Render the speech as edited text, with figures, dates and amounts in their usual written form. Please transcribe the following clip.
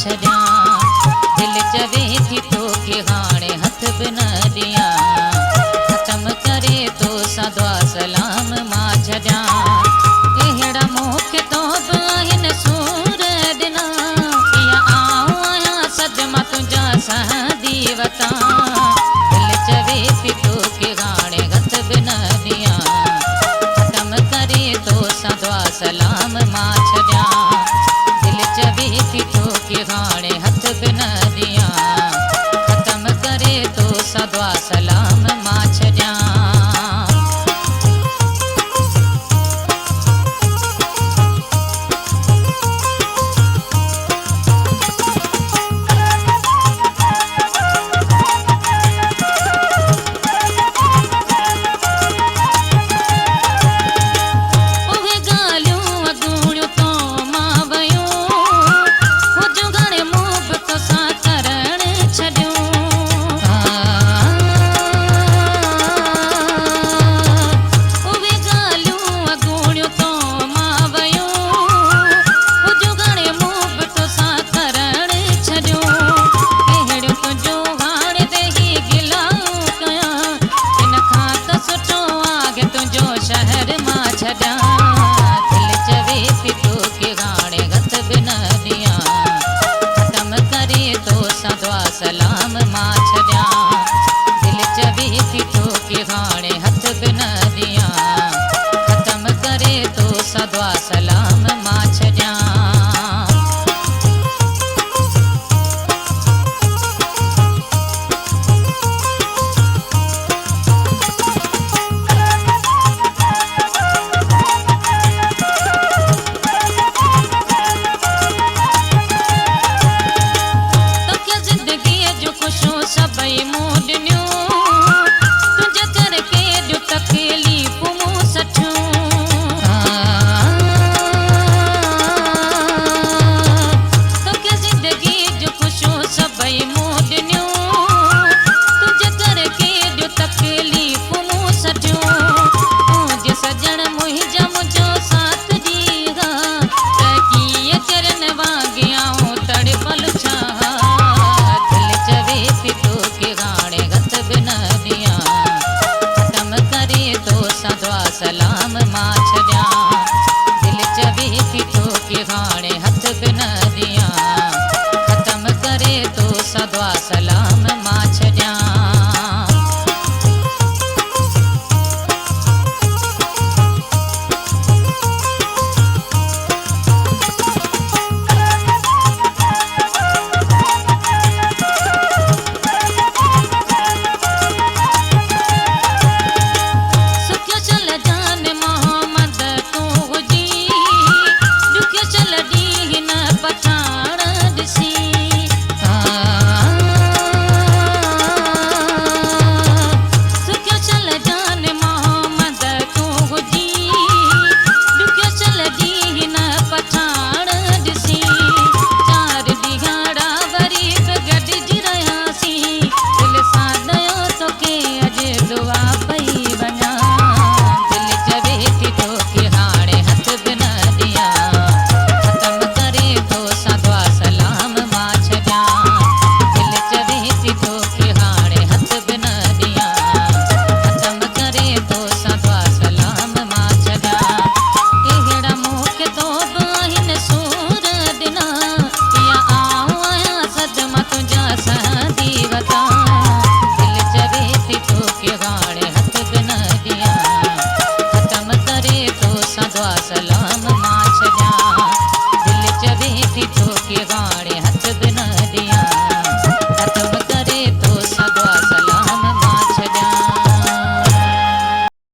छॾियां। दिल चवे थी तोखे हाणे हथ बि न ॾियां। ख़त्म करे तो सां दुआ सलाम मां छॾियां। अहिड़ा मूंखे तो बि आहिनि सूर ॾिना। कीअं आऊं आहियां सज मां तुंहिंजा सहंदी वतां। दिल चवे थी तोखे हाणे हथ बि न ॾियां। ख़त्म करे तो सां दुआ सलाम मां छॾियां। दिल चवे थी तोखे हाणे